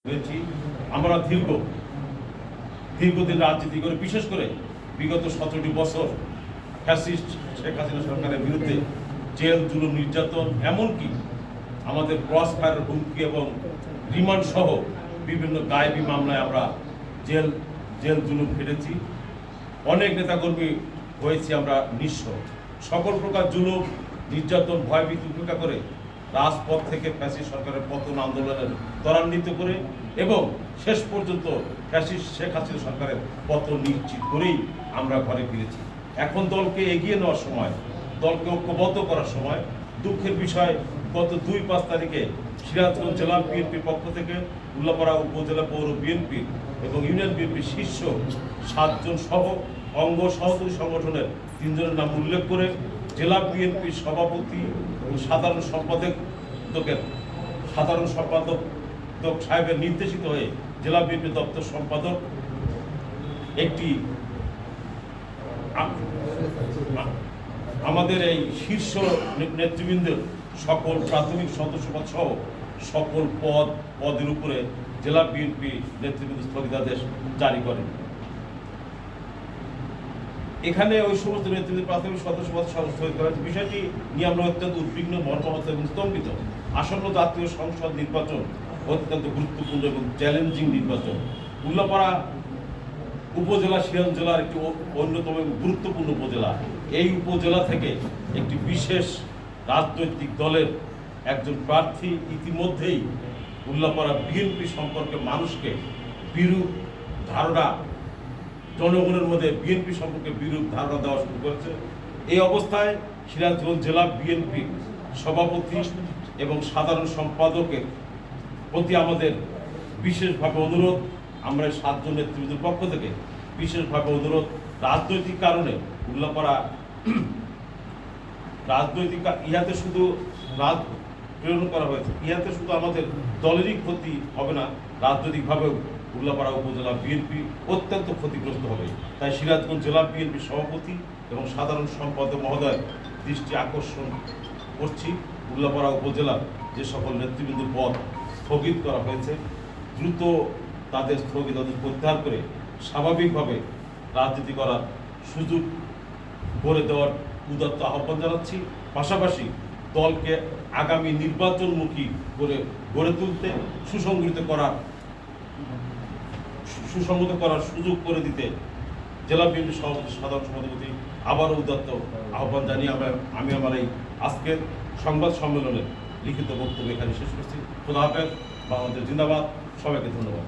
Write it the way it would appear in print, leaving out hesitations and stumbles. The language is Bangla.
হয়েছি। আমরা দীর্ঘদিন রাজনীতি করে, বিশেষ করে বিগত 17টি বছর ফ্যাসিস্ট শেখ হাসিনা সরকারের বিরুদ্ধে জেল, জুলুম, নির্যাতন, এমনকি আমাদের ক্রস ফায়ারের হুমকি এবং রিমান্ড সহ বিভিন্ন গায়েবী মামলায় আমরা জেল জুলুম খেটেছি। অনেক নেতাকর্মী হয়েছি আমরা নিঃস্ব। সকল প্রকার জুলুম, নির্যাতন, ভয়ভীতি উপেক্ষা করে রাজপথ থেকে ফ্যাসিস্ট সরকারের পতন আন্দোলনের ত্বরান্বিত করে এবং শেষ পর্যন্ত ফ্যাসিস্ট শেখ হাসিনা সরকারের পতন নিশ্চিত করেই আমরা ঘরে ফিরেছি। এখন দলকে এগিয়ে নেওয়ার সময়, দলকে ঐক্যবদ্ধ করার সময়। দুঃখের বিষয়, গত 2-5 তারিখে সিরাজগঞ্জ জেলা বিএনপির পক্ষ থেকে উল্লাপাড়া উপজেলা পৌর বিএনপি এবং ইউনিয়ন বিএনপির শীর্ষ 7 জন সহ অঙ্গ সহযোগী সংগঠনের 3 জনের নাম উল্লেখ করে জেলা বিএনপির সভাপতি এবং সাধারণ সম্পাদক সাহেবের নির্দেশিত হয়ে জেলা বিএনপি দপ্তর সম্পাদক একটি আমাদের এই শীর্ষ নেতৃবৃন্দের সকল প্রাথমিক সদস্যপদ সহ সকল পদের উপরে জেলা বিএনপি নেতৃবৃন্দ স্থগিতাদেশ জারি করেন। এখানে ওই সমস্ত নেতৃবৃন্দের প্রাথমিক সদস্যপদ স্থগিত করেন। বিষয়টি নিয়ে আমরা অত্যন্ত উদ্বিগ্ন, মর্মাহত এবং স্তম্ভিত। আসন্ন জাতীয় সংসদ নির্বাচন অত্যন্ত গুরুত্বপূর্ণ এবং চ্যালেঞ্জিং নির্বাচন। উল্লাপাড়া উপজেলা সিরাজ জেলার একটি অন্যতম এবং গুরুত্বপূর্ণ উপজেলা। এই উপজেলা থেকে একটি বিশেষ রাজনৈতিক দলের একজন প্রার্থী ইতিমধ্যেই উল্লাপাড়া বিএনপি সম্পর্কে মানুষকে বিরূপ ধারণা, জনগণের মধ্যে বিএনপি সম্পর্কে বিরূপ ধারণা দেওয়া শুরু করেছে। এই অবস্থায় সিরাজগঞ্জ জেলা বিএনপি সভাপতি এবং সাধারণ সম্পাদকের প্রতি আমাদের বিশেষভাবে অনুরোধ, আমরা 7 জন নেতৃবৃন্দের পক্ষ থেকে বিশেষভাবে অনুরোধ, রাজনৈতিক কারণে উল্লাপাড়া ইহাতে শুধু প্রেরণ করা হয়েছে, ইহাতে শুধু আমাদের দলেরই ক্ষতি হবে না, রাজনৈতিকভাবেও উল্লাপাড়া উপজেলা বিএনপি অত্যন্ত ক্ষতিগ্রস্ত হবে। তাই সিরাজগঞ্জ জেলা বিএনপি সভাপতি এবং সাধারণ সম্পাদক মহোদয় দৃষ্টি আকর্ষণ করছি, উল্লাপাড়া উপজেলার যে সকল নেতৃবৃন্দের পদ স্থগিত করা হয়েছে দ্রুত তাদের স্থগিতাদেশ প্রত্যাহার করে স্বাভাবিকভাবে রাজনীতি করার সুযোগ করে দেওয়ার উদাত্ত আহ্বান জানাচ্ছি। পাশাপাশি দলকে আগামী নির্বাচনমুখী করে গড়ে তুলতে সুসংগত করার সুযোগ করে দিতে জেলা বিএনপি সভাপতি, সাধারণ সম্পাদক আবারও উদাত্ত আহ্বান জানিয়ে আমি আমার এই আজকের সংবাদ সম্মেলনে লিখিত বক্তব্য এখানে শেষ করছি। খোদা হাফেজ, বাংলাদেশ জিন্দাবাদ। সবাইকে ধন্যবাদ।